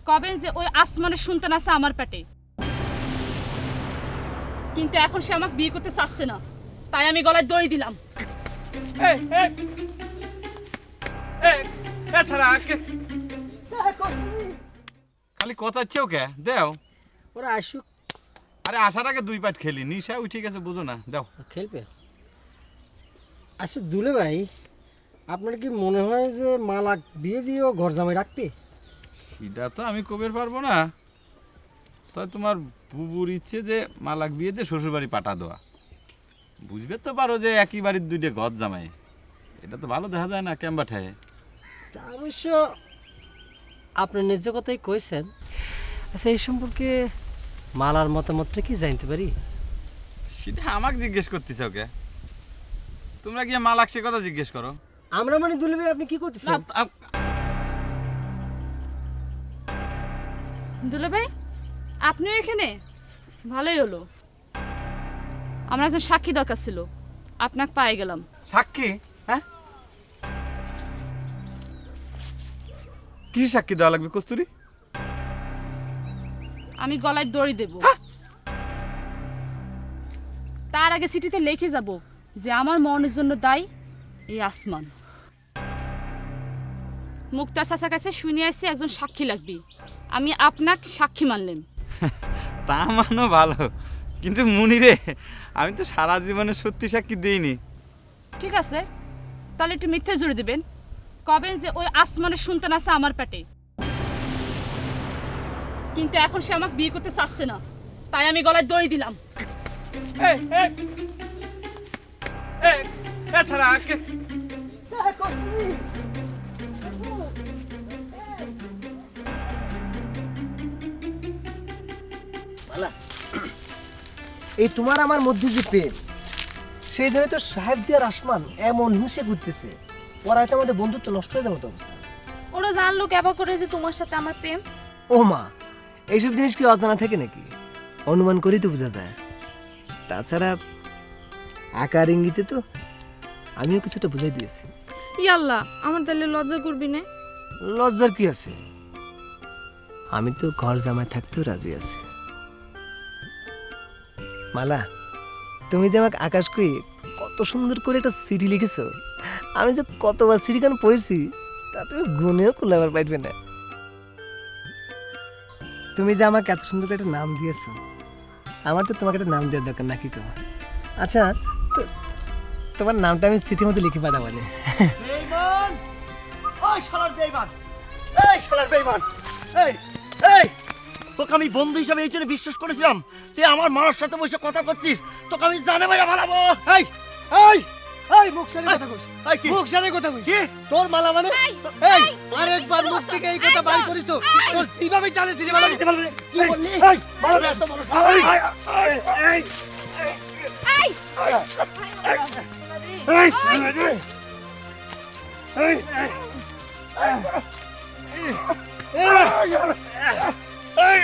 কবেন যে ওই আসমানের সন্তান আছে আমার পেটে, কিন্তু এখন সে আমাকে বিয়ে করতে চাচ্ছে না, তাই আমি গলায় দড়ি দিলাম। খালি কথা চেও কে দেও। ওরা আসুক, আরে আসার আগে 2 পাট খেলি, নিশা উঠে গেছে বুঝো না, দাও। খেলবে। আচ্ছা দুলে ভাই, আপনার কি মনে হয় যে মালাক বিয়ে দিয়েও ঘর জামাই রাখবে? সেটা তো আমি কবের পারবো না, তাই তোমার বুবুর ইচ্ছে যে মালাক বিয়ে দিয়ে শ্বশুরবাড়ি পাঠা দেওয়া। বুঝবে তো পারো যে একই বাড়ির 2টে ঘর জামাই, এটা তো ভালো দেখা যায় না ক্যাম্বাঠায়। তা অবশ্য আপনার নিজ কথাই কইছেন। আচ্ছা এই সম্পর্কে মালার মতামতটা কি জানতে পারি? সেটা আমাকে জিজ্ঞেস করতেছ ওকে, তোমরা গিয়ে মালাক সে কথা জিজ্ঞেস করো। আমরা মানে দুলে ভাই আপনি কি না, করতেছেন? দুলে ভাই আপনিও এখানে? ভালোই হলো, আমার একজন সাক্ষী দরকার ছিল, আপনাকে পাই গেলাম। সাক্ষী? হ্যাঁ, কি সাক্ষী দেওয়া লাগবে কস্তুরী? আমি গলায় দড়ি দেব, তার আগে চিঠিতে লিখে যাব যে আমার মরণের জন্য দায়ী এই আসমান। মুক্তার চাচার কাছে শুনে আসছি একজন সাক্ষী লাগবে, আমি আপনাকে সাক্ষী মানলাম। তা মানো ভালো, কিন্তু মুনিরে আমি তো সারা জীবনে সত্যি সাক্ষী দিইনি। ঠিক আছে, তাহলে একটু মিথ্যে জুড়ে দিবেন, কবেন যে ওই আসমানের সন্তান আছে আমার পেটে, কিন্তু এখন সে আমাকে বিয়ে করতে চাচ্ছে না, তাই আমি গলায় দড়ি দিলাম। মালা, এই তোমার আমার মধ্যে যে প্রেম, সেই ধরে তো সাহেব দিয়ার আসমান এমন হিংসে ঘুরতেছে, ওরা হয়তো আমাদের বন্ধুত্ব নষ্ট হয়ে যাওয়ার মতো অবস্থা। ওরা জানলো কেবা করে যে তোমার সাথে আমার প্রেম? ও মা, এইসব জিনিস কি অজানা থাকে নাকি? অনুমান করেই তো বোঝা যায়। তাছাড়া আকার ইঙ্গিতে তো আমিও কিছুটা বুঝাই দিয়েছি। ইয়াল্লা, আমার তাহলে লজ্জা করবি না? লজ্জার কি আছে? আমি তো ঘর জামাই থাকতেও রাজি আছি। মালা, তুমি যে আমাকে আকাশ কই কত সুন্দর করে একটা চিঠি লিখেছো, আমি যে কতবার চিঠিখান পড়েছি তা তুমি গুনেও কুলাবার পাইবে না। তুমি যে আমাকে এত সুন্দর করে একটা নাম দিয়েছো, আমার তো তোমাকে একটা নাম দেওয়ার দরকার নাকি কেউ? আচ্ছা, তো তোমার নামটা আমি চিঠির মধ্যে লিখে পাঠাবো না? বেঈমান! ওই শালার বেঈমান! এই শালার বেঈমান! এই এই তোকে আমি বন্ধু হিসাবে এই জন্য বিশ্বাস করেছিলাম, তুই আমার মার সাথে বসে কথা করছিস, তোকে আমি জানে বাইরে ভালাবো। এই এই এই মুখ সামনে কথা কইস, এই কি? মুখ সামনে কথা কইস। কি? তোর মালা মানে এই, এই তুমি আরেকবার কি শুরু মুখ করছো? থেকে এই কথা এই বাইর তো, করিস, এই। তোর জিভাবে চালে চিনি মালা দিতে পারবি না। কি বললি? এই মালা এত বড় এই! এই